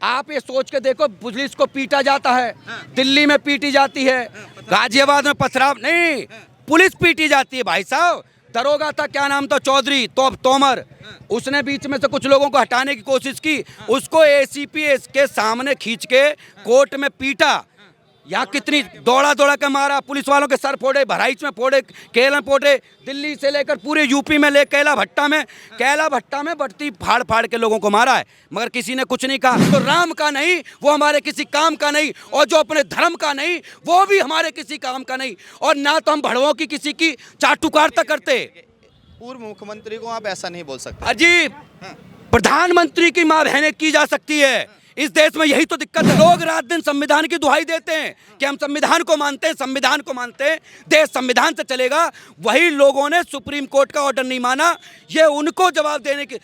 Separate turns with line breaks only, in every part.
आप ये सोच के देखो, पुलिस को पीटा जाता है, दिल्ली में पीटी जाती है, गाजियाबाद में पथराव नहीं, पुलिस पीटी जाती है भाई साहब। दरोगा था, क्या नाम था, चौधरी तोमर, उसने बीच में से कुछ लोगों को हटाने की कोशिश की, उसको एसीपी के सामने खींच के कोर्ट में पीटा। यहाँ कितनी दौड़ा दौड़ा के मारा, पुलिस वालों के सर फोड़े, बहराइच में फोड़े, केरल में फोड़े, दिल्ली से लेकर पूरे यूपी में ले कैला भट्टा में बढ़ती फाड़ फाड़ के लोगों को मारा है, मगर किसी ने कुछ नहीं कहा। तो राम का नहीं, वो हमारे किसी काम का नहीं, और जो अपने धर्म का नहीं, वो भी हमारे किसी काम का नहीं, और ना तो हम भड़वों की किसी की चाटुकारिता करते।
पूर्व मुख्यमंत्री को आप ऐसा नहीं बोल सकते।
अजीब, प्रधानमंत्री की मां बहनें की जा सकती है इस देश में, यही तो दिक्कत है। लोग रात दिन संविधान की दुहाई देते हैं कि हम संविधान को मानते हैं, संविधान को मानते हैं, देश संविधान से चलेगा। वही लोगों ने सुप्रीम कोर्ट का ऑर्डर नहीं माना, ये उनको जवाब देने की,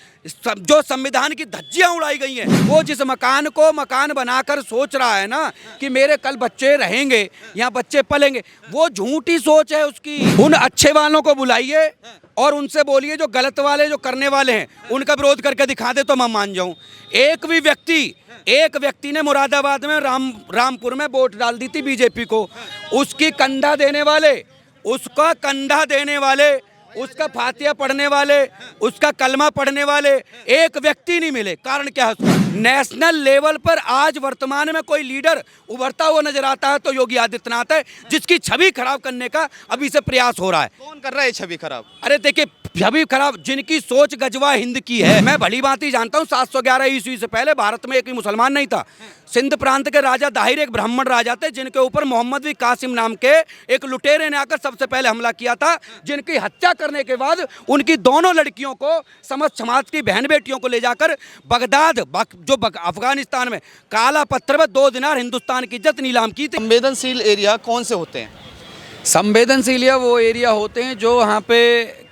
जो संविधान की धज्जियां उड़ाई गई हैं। वो जिस मकान को मकान बनाकर सोच रहा है ना कि मेरे कल बच्चे रहेंगे, यहाँ बच्चे पलेंगे, वो झूठी सोच है उसकी। उन अच्छे वालों को बुलाइए और उनसे बोलिए, जो गलत वाले, जो करने वाले हैं, उनका विरोध करके दिखा दे तो मैं मान जाऊं। एक व्यक्ति ने मुरादाबाद में रामपुर में वोट डाल दी थी बीजेपी को, उसका कंधा देने वाले, उसका फातिया पढ़ने वाले, उसका कलमा पढ़ने वाले एक व्यक्ति नहीं मिले। कारण क्या है उसका? नेशनल लेवल पर आज वर्तमान में कोई लीडर उभरता हुआ नजर आता है तो योगी आदित्यनाथ है, जिसकी छवि खराब करने का अभी से प्रयास हो रहा है।
कौन कर रहा है छवि खराब?
अरे देखिए, छवि खराब, जिनकी सोच गजवा हिंद की है। मैं भली भांति जानता हूँ 711 ईस्वी से पहले भारत में एक भी मुसलमान नहीं था। सिंध प्रांत के राजा दाहिर एक ब्राह्मण राजा थे, जिनके ऊपर मोहम्मद बिन कासिम नाम के एक लुटेरे ने आकर सबसे पहले हमला किया था, जिनकी हत्या करने के बाद उनकी दोनों लड़कियों को, समस्त समाज की बहन बेटियों को ले जाकर बगदाद, जो अफगानिस्तान में, काला पत्थर में 2 दिनार हिंदुस्तान की इज्जत नीलाम की थी।
संवेदनशील एरिया कौन से होते हैं?
संवेदनशील वो एरिया होते हैं जो वहाँ पे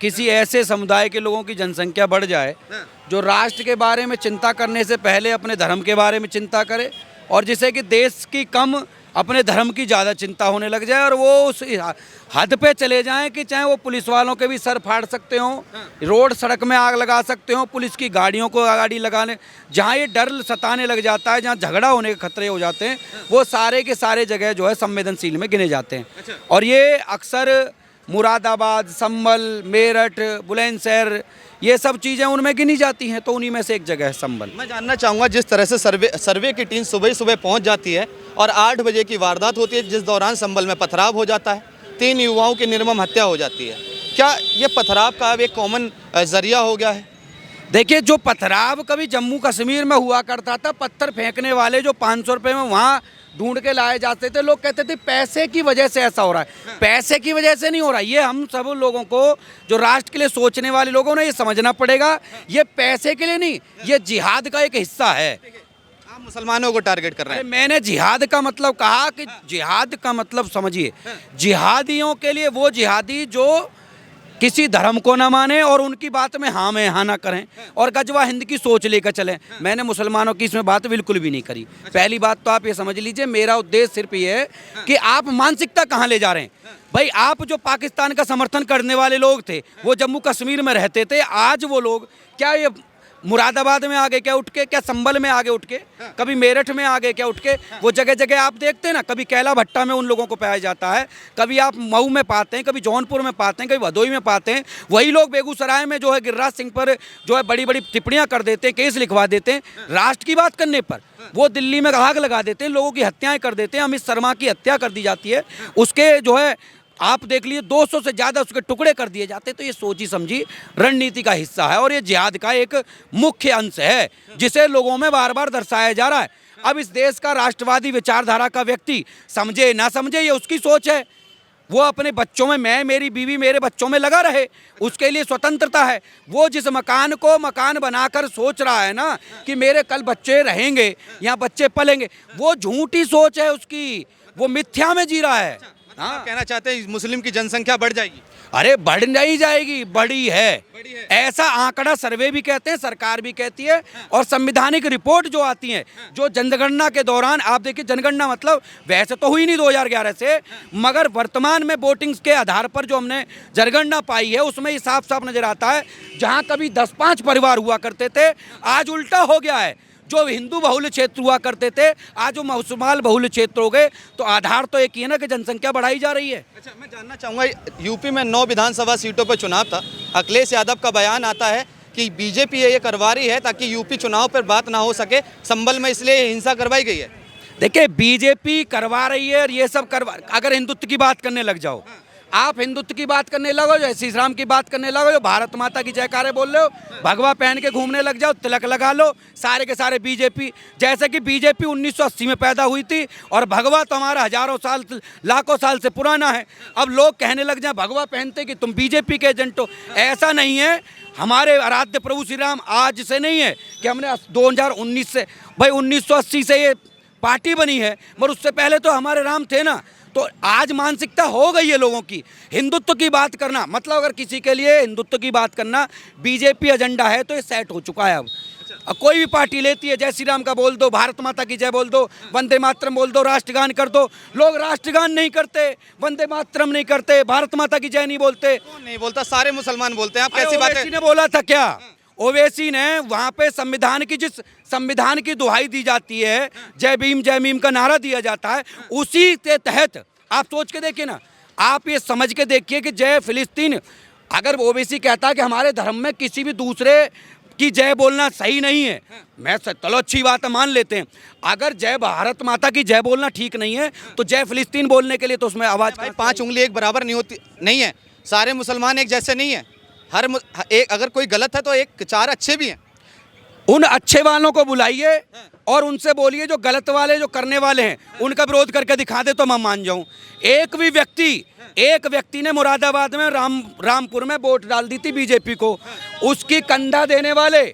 किसी ऐसे समुदाय के लोगों की जनसंख्या बढ़ जाए जो राष्ट्र के बारे में चिंता करने से पहले अपने धर्म के बारे में चिंता करे, और जिसे कि देश की कम अपने धर्म की ज़्यादा चिंता होने लग जाए, और वो उस हद पे चले जाएं कि चाहे वो पुलिस वालों के भी सर फाड़ सकते हों, रोड सड़क में आग लगा सकते हों, पुलिस की गाड़ियों को गाड़ी लगाने, जहाँ ये डर सताने लग जाता है, जहाँ झगड़ा होने के खतरे हो जाते हैं, वो सारे के सारे जगह जो है संवेदनशील में गिने जाते हैं। और ये अक्सर मुरादाबाद, संभल, मेरठ, बुलंदशहर, ये सब चीज़ें उनमें गिनी जाती हैं, तो उन्हीं में से एक जगह है संभल।
मैं जानना चाहूँगा, जिस तरह से सर्वे की टीम सुबह पहुँच जाती है और 8 बजे की वारदात होती है, जिस दौरान संभल में पथराव हो जाता है, 3 युवाओं की निर्मम हत्या हो जाती है, क्या ये पथराव का अब एक कॉमन जरिया हो गया है?
देखिए, जो पथराव कभी जम्मू कश्मीर में हुआ करता था, पत्थर फेंकने वाले जो 500 रुपये में वहाँ ढूंढ के लाए जाते थे, लोग कहते थे पैसे की वजह से ऐसा हो रहा है। पैसे की वजह से नहीं हो रहा, ये हम सब लोगों को, जो राष्ट्र के लिए सोचने वाले लोगों ने ये समझना पड़ेगा, ये पैसे के लिए नहीं, ये जिहाद का एक हिस्सा है।
आप मुसलमानों को टारगेट कर रहे हैं।
मैंने जिहाद का मतलब कहा कि जिहाद का मतलब समझिए, जिहादियों के लिए वो जिहादी जो किसी धर्म को ना माने और उनकी बात में हाँ में हाँ ना करें और गजवा हिंद की सोच लेकर चलें। मैंने मुसलमानों की इसमें बात बिल्कुल भी नहीं करी। पहली बात तो आप ये समझ लीजिए, मेरा उद्देश्य सिर्फ ये है कि आप मानसिकता कहाँ ले जा रहे हैं। भाई, आप जो पाकिस्तान का समर्थन करने वाले लोग थे, वो जम्मू कश्मीर में रहते थे, आज वो लोग क्या ये मुरादाबाद में आ गए क्या उठ के, क्या संभल में आगे उठ के, कभी मेरठ में आ गए क्या उठ के? वो जगह जगह आप देखते हैं ना, कभी कैला भट्टा में उन लोगों को पाया जाता है, कभी आप मऊ में पाते हैं, कभी जौनपुर में पाते हैं, कभी भदोई में पाते हैं। वही लोग बेगूसराय में जो है गिरिराज सिंह पर जो है बड़ी बड़ी टिप्पणियां कर देते हैं, केस लिखवा देते हैं राष्ट्र की बात करने पर। वो दिल्ली में आग लगा देते हैं, लोगों की हत्याएं कर देते हैं। अमित शर्मा की हत्या कर दी जाती है, उसके जो है आप देख लीजिए 200 से ज़्यादा उसके टुकड़े कर दिए जाते। तो ये सोची समझी रणनीति का हिस्सा है और ये जिहाद का एक मुख्य अंश है, जिसे लोगों में बार बार दर्शाया जा रहा है। अब इस देश का राष्ट्रवादी विचारधारा का व्यक्ति समझे ना समझे, ये उसकी सोच है। वो अपने बच्चों में, मैं, मेरी बीवी, मेरे बच्चों में लगा रहे, उसके लिए स्वतंत्रता है। वो जिस मकान को मकान बनाकर सोच रहा है ना कि मेरे कल बच्चे रहेंगे, यहाँ बच्चे पलेंगे, वो झूठी सोच है उसकी, वो मिथ्या में जी रहा है।
हाँ, कहना चाहते हैं मुस्लिम की जनसंख्या बढ़ जाएगी?
अरे बढ़ नहीं जाएगी, बड़ी है। ऐसा आंकड़ा सर्वे भी कहते हैं, सरकार भी कहती है, और संवैधानिक रिपोर्ट जो आती है, जो जनगणना के दौरान आप देखिए, जनगणना मतलब वैसे तो हुई नहीं 2011 से, मगर वर्तमान में वोटिंग्स के आधार पर जो हमने जनगणना पाई है, उसमें ये साफ साफ नजर आता है, जहां कभी 10-5 परिवार हुआ करते थे, आज उल्टा हो गया है। जो हिंदू बहुल क्षेत्र हुआ करते थे आज वो मुसलमान बहुल क्षेत्र हो गए। तो आधार तो एक ही है ना कि जनसंख्या बढ़ाई जा रही है।
अच्छा, मैं जानना चाहूँगा, यूपी में 9 विधानसभा सीटों पर चुनाव था, अखिलेश यादव का बयान आता है कि बीजेपी ये करवा रही है ताकि यूपी चुनाव पर बात ना हो सके, संभल में इसलिए हिंसा करवाई गई है।
देखिए बीजेपी करवा रही है और ये सब करवा, अगर हिंदुत्व की बात करने लग जाओ, आप हिंदुत्व की बात करने लगो, जो श्री राम की बात करने लगो, जो भारत माता की जयकारे बोल रहे हो, भगवा पहन के घूमने लग जाओ, तिलक लगा लो, सारे के सारे बीजेपी। जैसे कि बीजेपी 1980 में पैदा हुई थी और भगवा तो हमारा हजारों साल लाखों साल से पुराना है। अब लोग कहने लग जाए भगवा पहनते कि तुम बीजेपी के एजेंट हो, ऐसा नहीं है। हमारे आराध्य प्रभु श्री राम आज से नहीं है कि हमने 2019 से, भाई 1980 से ये पार्टी बनी है, मगर उससे पहले तो हमारे राम थे ना। तो आज मानसिकता हो गई है लोगों की, हिंदुत्व की बात करना मतलब अगर किसी के लिए हिंदुत्व की बात करना बीजेपी एजेंडा है तो ये सेट हो चुका है। अब कोई भी पार्टी लेती है, जय श्री राम का बोल दो, भारत माता की जय बोल दो, वंदे मातरम बोल दो, राष्ट्रगान कर दो। लोग राष्ट्रगान नहीं करते, वंदे मातरम नहीं करते, भारत माता की जय नहीं बोलते।
कौन नहीं बोलता? सारे मुसलमान बोलते हैं। आप कैसी बात है?
ने बोला था क्या? ओवैसी ने वहाँ पे संविधान की, जिस संविधान की दुहाई दी जाती है, जय भीम का नारा दिया जाता है, उसी के तहत आप सोच के देखिए ना, आप ये समझ के देखिए कि जय फिलिस्तीन, अगर ओवैसी कहता है कि हमारे धर्म में किसी भी दूसरे की जय बोलना सही नहीं है, मैं चलो अच्छी बात है मान लेते हैं। अगर जय भारत माता की जय बोलना ठीक नहीं है तो जय फिलिस्तीन बोलने के लिए तो उसमें आवाज़,
भाई 5 उंगली एक बराबर नहीं होती, नहीं है। सारे मुसलमान एक जैसे नहीं है। एक अगर कोई गलत है तो एक 4 अच्छे भी हैं।
उन अच्छे वालों को बुलाइए और उनसे बोलिए जो गलत वाले, जो करने वाले हैं, उनका विरोध करके दिखा दे तो मैं मान जाऊं। एक व्यक्ति ने मुरादाबाद में रामपुर में वोट डाल दी थी बीजेपी को, उसकी कंधा देने वाले,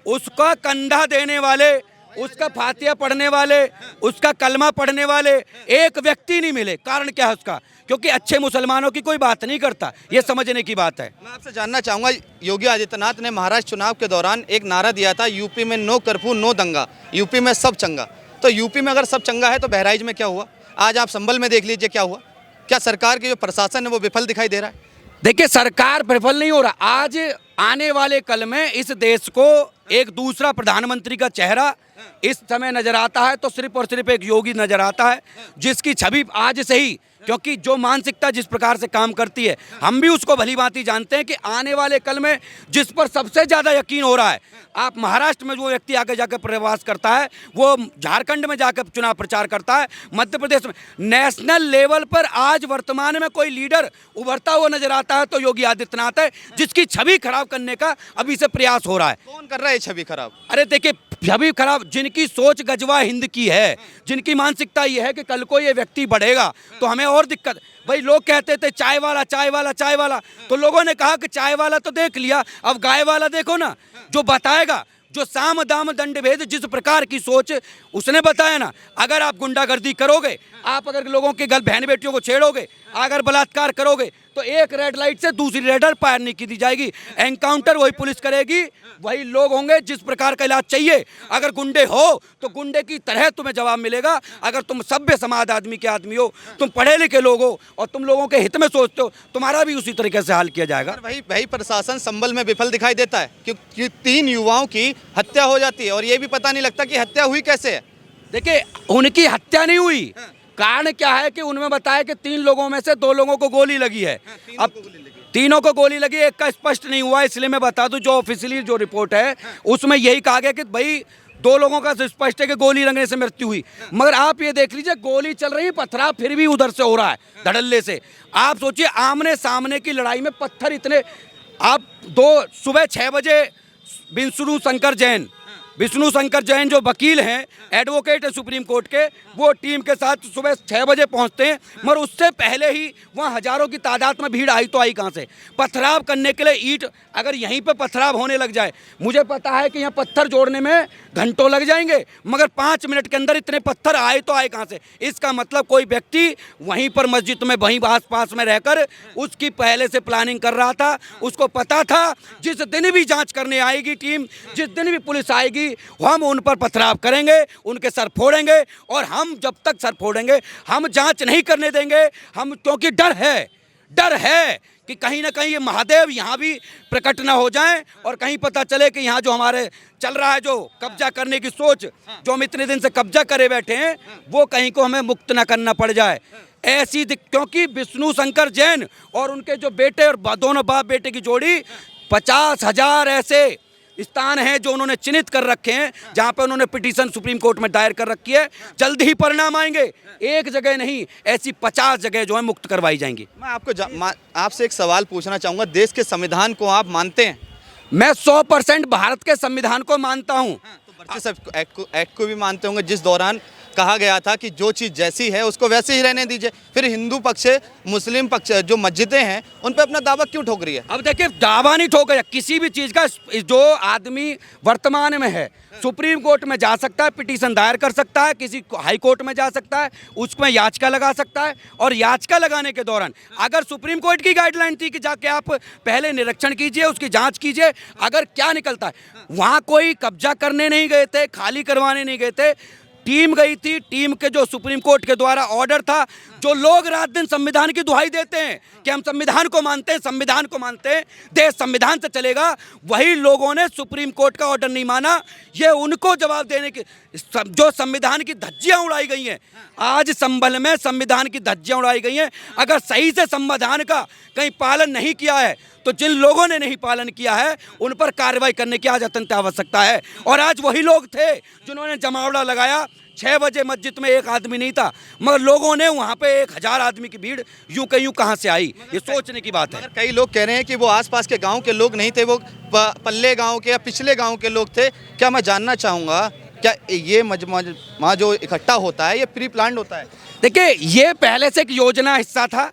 उसका कंधा देने वाले, उसका फातिया पढ़ने वाले, उसका कलमा पढ़ने वाले एक व्यक्ति नहीं मिले। कारण क्या है उसका? क्योंकि अच्छे मुसलमानों की कोई बात नहीं करता। ये समझने की बात है।
मैं आपसे जानना चाहूँगा, योगी आदित्यनाथ ने महाराष्ट्र चुनाव के दौरान एक नारा दिया था, यूपी में नो कर्फ्यू नो दंगा, यूपी में सब चंगा। तो यूपी में अगर सब चंगा है तो बहराइच में क्या हुआ? आज आप संभल में देख लीजिए क्या हुआ। क्या सरकार की जो प्रशासन है वो विफल दिखाई दे रहा है?
देखिए सरकार विफल नहीं हो रहा। आज आने वाले कल में इस देश को एक दूसरा प्रधानमंत्री का चेहरा इस समय नजर आता है तो सिर्फ और सिर्फ एक योगी नजर आता है, जिसकी छवि आज से ही, क्योंकि जो मानसिकता जिस प्रकार से काम करती है हम भी उसको भली भांति जानते हैं कि आने वाले कल में जिस पर सबसे ज़्यादा यकीन हो रहा है, आप महाराष्ट्र में जो व्यक्ति आगे जाकर प्रवास करता है, वो झारखंड में जाकर चुनाव प्रचार करता है, मध्य प्रदेश में, नेशनल लेवल पर आज वर्तमान में कोई लीडर उभरता हुआ नजर आता है तो योगी आदित्यनाथ है, जिसकी छवि खराब करने का अभी से प्रयास हो रहा है।
कौन कर रहा है छवि खराब?
अरे देखिए छवि खराब, जिनकी सोच गजवा हिंद की है, जिनकी मानसिकता ये है कि कल को ये व्यक्ति बढ़ेगा तो हमें और दिक्कत। भाई लोग कहते थे चाय वाला चाय वाला चाय वाला, तो लोगों ने कहा कि चाय वाला तो देख लिया, अब गाय वाला देखो ना, जो बताएगा, जो साम दाम दंड भेद जिस प्रकार की सोच उसने बताया ना। अगर आप गुंडागर्दी करोगे, आप अगर लोगों के घर बहन बेटियों को छेड़ोगे, अगर बलात्कार करोगे तो एक रेड लाइट से दूसरी रेड लाइट पार नहीं की दी जाएगी, एनकाउंटर वही पुलिस करेगी, वही लोग होंगे। जिस प्रकार का इलाज चाहिए, अगर गुंडे हो तो गुंडे की तरह तुम्हें जवाब मिलेगा। अगर तुम सभ्य समाज आदमी के आदमी हो, तुम पढ़े लिखे लोग हो और तुम लोगों के हित में सोचते हो, तुम्हारा भी उसी तरीके से हाल किया जाएगा।
वही प्रशासन संभल में विफल दिखाई देता है क्योंकि 3 युवाओं की हत्या हो जाती है और ये भी पता नहीं लगता कि हत्या हुई कैसे है।
देखिए उनकी हत्या नहीं हुई, कारण क्या है कि उनमें बताया कि 3 लोगों में से 2 लोगों को गोली लगी है। अब तीनों को गोली लगी, एक का स्पष्ट नहीं हुआ, इसलिए मैं बता दूं जो ऑफिशियली जो रिपोर्ट है उसमें यही कहा गया कि भाई 2 लोगों का स्पष्ट है कि गोली लगने से मृत्यु हुई। मगर आप ये देख लीजिए, गोली चल रही है, पथराव फिर भी उधर से हो रहा है धड़ल्ले से। आप सोचिए आमने सामने की लड़ाई में पत्थर इतने। आप सुबह 6 बजे विष्णु शंकर जैन जो वकील हैं, एडवोकेट है सुप्रीम कोर्ट के, वो टीम के साथ सुबह 6 बजे पहुंचते हैं, मगर उससे पहले ही वहां हजारों की तादाद में भीड़ आई तो आई कहां से? पथराव करने के लिए ईंट, अगर यहीं पे पथराव होने लग जाए, मुझे पता है कि यहाँ पत्थर जोड़ने में घंटों लग जाएंगे, मगर 5 मिनट के अंदर इतने पत्थर आए तो आए कहां से? इसका मतलब कोई व्यक्ति वहीं पर मस्जिद में वहीं आस पास में रहकर उसकी पहले से प्लानिंग कर रहा था। उसको पता था जिस दिन भी जाँच करने आएगी टीम, जिस दिन भी पुलिस आएगी, हम उन पर पथराव करेंगे, उनके सर फोड़ेंगे, और हम जब तक सर फोड़ेंगे हम जांच नहीं करने देंगे। हम, क्योंकि डर है, डर है कि कहीं ना कहीं ये महादेव यहाँ भी प्रकट ना हो जाएं और कहीं पता चले कि यहाँ जो हमारे चल रहा है जो कब्जा करने की सोच, जो हम इतने दिन से कब्जा करे बैठे हैं, वो कहीं को हमें मुक्त ना करना पड़ जाए। क्योंकि विष्णु शंकर जैन और उनके जो बेटे और दोनों बाप बेटे की जोड़ी 50,000 ऐसे स्थान हैं जो उन्होंने चिन्हित कर रखे हैं, जहां पे उन्होंने पिटीशन सुप्रीम कोर्ट में दायर कर रखी है। जल्द ही परिणाम आएंगे, एक जगह नहीं, ऐसी 50 जगह जो है मुक्त करवाई जाएंगी।
मैं आपको आपसे एक सवाल पूछना चाहूँगा, देश के संविधान को आप मानते हैं?
मैं 100% भारत के संविधान को मानता हूं।
तो वर्चस्व एक्ट को भी मानते होंगे, जिस दौरान कहा गया था कि जो चीज़ जैसी है उसको वैसे ही रहने दीजिए। फिर हिंदू पक्ष, मुस्लिम पक्ष, जो मस्जिदें हैं उन पे अपना दावा क्यों ठोक रही है?
अब देखिए, दावा नहीं ठोका, किसी भी चीज़ का जो आदमी वर्तमान में है सुप्रीम कोर्ट में जा सकता है, पिटीशन दायर कर सकता है, किसी हाई कोर्ट में जा सकता है, उसमें याचिका लगा सकता है। और याचिका लगाने के दौरान अगर सुप्रीम कोर्ट की गाइडलाइन थी कि जाके आप पहले निरीक्षण कीजिए, उसकी जांच कीजिए, अगर क्या निकलता है, वहाँ कोई कब्जा करने नहीं गए थे, खाली करवाने नहीं गए थे, टीम गई थी। टीम के जो सुप्रीम कोर्ट के द्वारा ऑर्डर था, जो लोग रात दिन संविधान की दुहाई देते हैं कि हम संविधान को मानते हैं, संविधान को मानते हैं, देश संविधान से चलेगा, वही लोगों ने सुप्रीम कोर्ट का ऑर्डर नहीं माना। ये उनको जवाब देने की, जो संविधान की धज्जियां उड़ाई गई हैं, आज संभल में संविधान की धज्जियां उड़ाई गई हैं। अगर सही से संविधान का कहीं पालन नहीं किया है तो जिन लोगों ने नहीं पालन किया है उन पर कार्रवाई करने की आज अत्यंत आवश्यकता है। और आज वही लोग थे जिन्होंने जमावड़ा लगाया। 6 बजे मस्जिद में एक आदमी नहीं था, मगर लोगों ने वहाँ पे 1000 आदमी की भीड़ यूं के यूं कहाँ से आई, ये सोचने की बात है।
कई लोग कह रहे हैं कि वो आसपास के गांव के लोग नहीं थे, वो पल्ले गांव के या पिछले गांव के लोग थे। क्या मैं जानना चाहूँगा, क्या ये मजमा जो इकट्ठा होता है ये प्री प्लान्ड होता है?
देखिए, ये पहले से एक योजना हिस्सा था,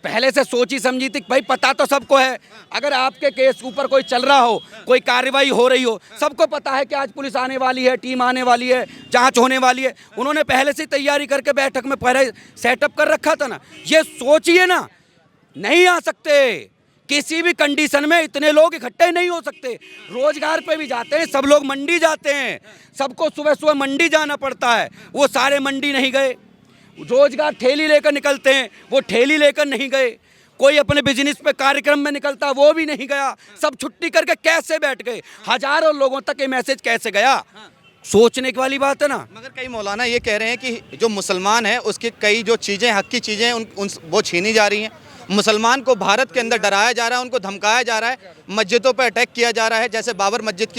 पहले से सोची समझी थी। भाई पता तो सबको है, अगर आपके केस ऊपर कोई चल रहा हो, कोई कार्रवाई हो रही हो, सबको पता है कि आज पुलिस आने वाली है, टीम आने वाली है, जांच होने वाली है। उन्होंने पहले से तैयारी करके बैठक में पहले सेटअप कर रखा था ना। ये सोचिए ना, नहीं आ सकते किसी भी कंडीशन में, इतने लोग इकट्ठे नहीं हो सकते। रोजगार पे भी जाते हैं सब लोग, मंडी जाते हैं, सबको सुबह सुबह मंडी जाना पड़ता है, वो सारे मंडी नहीं गए। रोजगार ठेली लेकर निकलते हैं, वो ठेली लेकर नहीं गए। कोई अपने बिजनेस पे कार्यक्रम में निकलता, वो भी नहीं गया। सब छुट्टी करके कैसे बैठ गए? हजारों लोगों तक ये मैसेज कैसे गया? सोचने की वाली बात है ना।
मगर कई मौलाना ये कह रहे हैं कि जो मुसलमान है उसकी कई जो चीज़ें, हक की चीज़ें वो छीनी जा रही हैं। मुसलमान को भारत के अंदर डराया जा रहा है, उनको धमकाया जा रहा है, मस्जिदों पर अटैक किया जा रहा है। जैसे बाबरी मस्जिद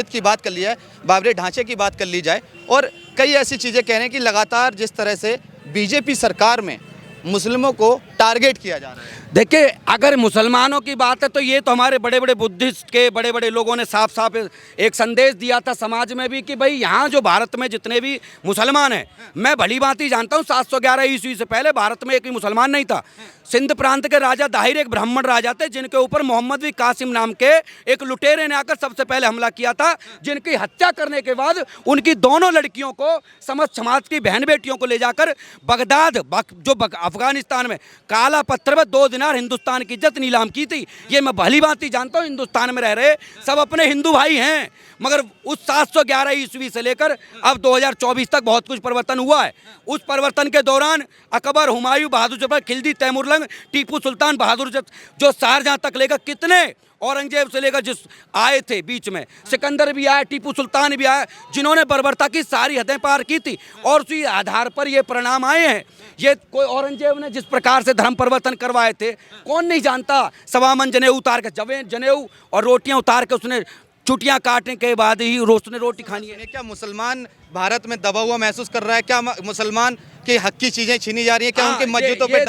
की बात कर लिया है, बाबरी ढांचे की बात कर ली जाए, और कई ऐसी चीज़ें कह रहे हैं कि लगातार जिस तरह से बीजेपी सरकार में मुस्लिमों को टारगेट किया जा रहा है।
देखिए, अगर मुसलमानों की बात है तो ये तो हमारे बड़े बड़े बुद्धिस्ट के बड़े बड़े लोगों ने साफ साफ एक संदेश दिया था समाज में भी कि भाई यहाँ जो भारत में जितने भी मुसलमान हैं, मैं भली भांति जानता हूँ 711 ईस्वी से पहले भारत में एक भी मुसलमान नहीं था। सिंध प्रांत के राजा दाहिर एक ब्राह्मण राजा थे, जिनके ऊपर मोहम्मद बिन कासिम नाम के एक लुटेरे ने आकर सबसे पहले हमला किया था, जिनकी हत्या करने के बाद उनकी दोनों लड़कियों को समस्त समाज की बहन बेटियों को ले जाकर बगदाद जो अफगानिस्तान में काला पत्थर में 2 दिनार हिंदुस्तान की इज्जत नीलाम की थी। ये मैं भली भांति जानता हूँ, हिंदुस्तान में रह रहे सब अपने हिंदू भाई हैं, मगर उस 711 ईस्वी से लेकर अब 2024 तक बहुत कुछ परिवर्तन हुआ है। उस परिवर्तन के दौरान अकबर, हुमायूं, बहादुर जफर, खिलजी, तैमूरलंग, टीपू सुल्तान, बहादुर जो शारजहां तक लेकर कितने, औरंगजेब से लेकर जिस आए थे बीच में, सिकंदर भी आया, टीपू सुल्तान भी आया, जिन्होंने बर्बरता की सारी हदें पार की थी, और उसी आधार पर ये परिणाम आए हैं। ये कोई औरंगजेब ने जिस प्रकार से धर्म परिवर्तन करवाए थे, कौन नहीं जानता। सवामन जनेऊ उतार के, जनेऊ और रोटियां उतार के उसने चुटियां काटने के बाद ही उसने रोटी खानी है।
क्या मुसलमान भारत में दबा हुआ महसूस कर रहा है? क्या मुसलमान के हक की चीजें छीनी जा रही है? क्या उनके मस्जिदों पे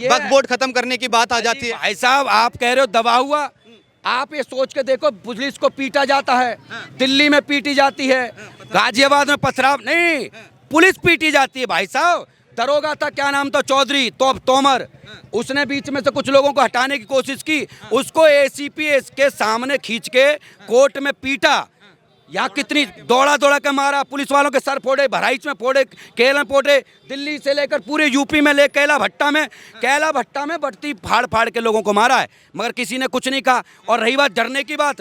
वक्फ बोर्ड खत्म करने की बात आ जाती है?
भाई साहब, आप कह रहे हो दबा हुआ, आप ये सोच के देखो, पुलिस को पीटा जाता है, दिल्ली में पीटी जाती है, गाजियाबाद में पथराव नहीं, पुलिस पीटी जाती है। भाई साहब, दरोगा था, क्या नाम था, चौधरी तोमर, उसने बीच में से कुछ लोगों को हटाने की कोशिश की, उसको एसीपी के सामने खींच के कोर्ट में पीटा। यहाँ कितनी दौड़ा के मारा, पुलिस वालों के सर फोड़े, बहराइच में फोड़े, केरल में फोड़े, दिल्ली से लेकर पूरे यूपी में कैला भट्टा में बढ़ती फाड़ के लोगों को मारा है, मगर किसी ने कुछ नहीं कहा। और रही बात डरने की बात,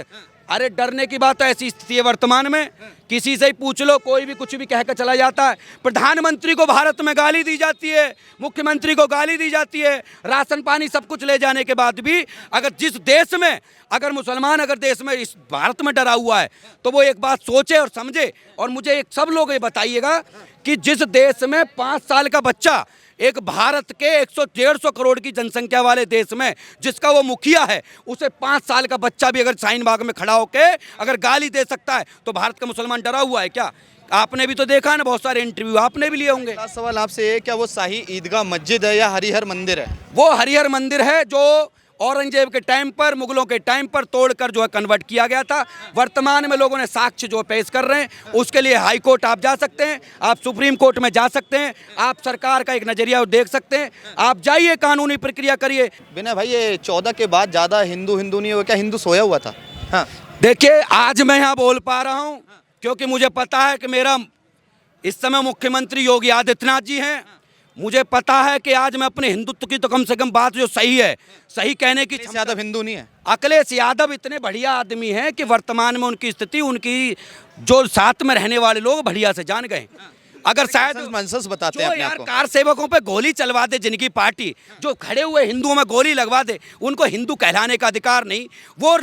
अरे डरने की बात है, ऐसी स्थिति है वर्तमान में, किसी से ही पूछ लो, कोई भी कुछ भी कहकर चला जाता है। प्रधानमंत्री को भारत में गाली दी जाती है, मुख्यमंत्री को गाली दी जाती है, राशन पानी सब कुछ ले जाने के बाद भी अगर जिस देश में अगर मुसलमान अगर देश में इस भारत में डरा हुआ है तो वो एक बात सोचे और समझे। और मुझे एक सब लोग ये बताइएगा कि जिस देश में 5 साल का बच्चा, एक भारत के 100-150 करोड़ की जनसंख्या वाले देश में जिसका वो मुखिया है, उसे 5 साल का बच्चा भी अगर शाहीन बाग में खड़ा होके अगर गाली दे सकता है तो भारत का मुसलमान डरा हुआ है क्या? आपने भी तो देखा ना, बहुत सारे इंटरव्यू आपने भी लिए होंगे।
लास्ट सवाल आपसे ये, क्या वो शाही ईदगाह मस्जिद है या हरिहर मंदिर है?
वो हरिहर मंदिर है जो औरंगजेब के टाइम पर, मुगलों के टाइम पर तोड़कर जो है कन्वर्ट किया गया था। वर्तमान में लोगों ने साक्ष्य जो पेश कर रहे हैं, उसके लिए हाई कोर्ट आप जा सकते हैं, आप सुप्रीम कोर्ट में जा सकते हैं, आप सरकार का एक नजरिया देख सकते हैं, आप जाइए कानूनी प्रक्रिया करिए।
विनय भाई, ये 14 के बाद ज़्यादा हिंदू नहीं हुआ, क्या हिंदू सोया हुआ था? हाँ,
देखिए आज मैं यहाँ बोल पा रहा हूँ क्योंकि मुझे पता है कि मेरा इस समय मुख्यमंत्री योगी आदित्यनाथ जी हैं। मुझे पता है कि आज मैं अपने हिंदुत्व की तो कम से कम बात जो सही है, सही कहने की
अखिलेश यादव हिंदू नहीं है?
अखिलेश यादव इतने बढ़िया आदमी हैं कि वर्तमान में उनकी स्थिति, उनकी जो साथ में रहने वाले लोग बढ़िया से जान गए। अगर शायद
मनसस बताते हैं
जो
अपने
यार
आप को।
कार सेवकों पे गोली चलवा दे, जिनकी पार्टी जो खड़े हुए हिंदुओं में गोली लगवा दे, उनको हिंदू कहलाने का अधिकार नहीं। वो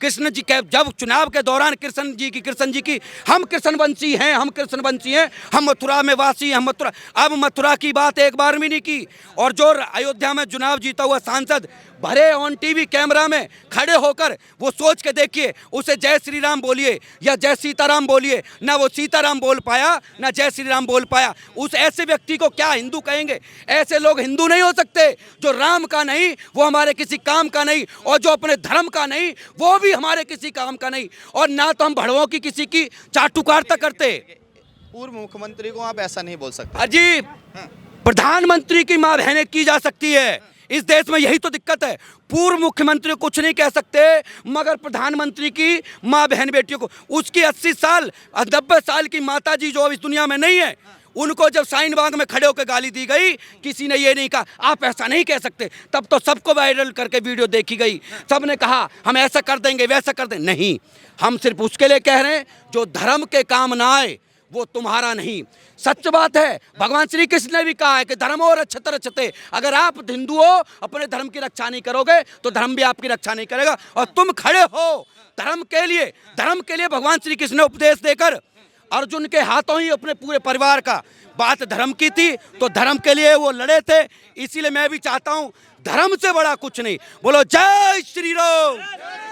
कृष्ण जी के जब चुनाव के दौरान कृष्ण जी की हम कृष्णवंशी हैं, हम कृष्णवंशी हैं, हम मथुरा में वासी, हम मथुरा, अब मथुरा की बात एक बार भी नहीं की। और जो अयोध्या में चुनाव जीता हुआ सांसद भरे ऑन टीवी कैमरा में खड़े होकर वो सोच के देखिए, उसे जय श्री राम बोलिए या जय सीताराम बोलिए, ना वो सीताराम बोल पाया ना जय श्री राम बोल पाया। उस ऐसे व्यक्ति को क्या हिंदू कहेंगे? ऐसे लोग हिंदू नहीं हो सकते। जो राम का नहीं वो हमारे किसी काम का नहीं, और जो अपने धर्म का नहीं वो भी हमारे किसी काम का नहीं। और ना तो हम भड़वों की किसी की चाटुकारिता करते।
पूर्व मुख्यमंत्री को आप ऐसा नहीं बोल सकते।
अजीब, प्रधानमंत्री की मां बहनें की जा सकती है इस देश में, यही तो दिक्कत है। पूर्व मुख्यमंत्री कुछ नहीं कह सकते, मगर प्रधानमंत्री की मां बहन बेटियों को, उसकी 80 साल 90 साल की माता जी जो अब इस दुनिया में नहीं है, उनको जब शाहीन बाग में खड़े होकर गाली दी गई, किसी ने ये नहीं कहा आप ऐसा नहीं कह सकते। तब तो सबको वायरल करके वीडियो देखी गई, सबने कहा हम ऐसा कर देंगे वैसा कर देंगे। नहीं, हम सिर्फ उसके लिए कह रहे हैं जो धर्म के काम ना आए वो तुम्हारा नहीं। सच बात है, भगवान श्री कृष्ण ने भी कहा है कि धर्म और रक्षते रक्षते। अगर आप हिंदू हो, अपने धर्म की रक्षा नहीं करोगे तो धर्म भी आपकी रक्षा नहीं करेगा। और तुम खड़े हो धर्म के लिए भगवान श्री कृष्ण ने उपदेश देकर अर्जुन के हाथों ही अपने पूरे परिवार का बात धर्म की थी, तो धर्म के लिए वो लड़े थे। इसीलिए मैं भी चाहता हूं धर्म से बड़ा कुछ नहीं। बोलो जय श्री राम।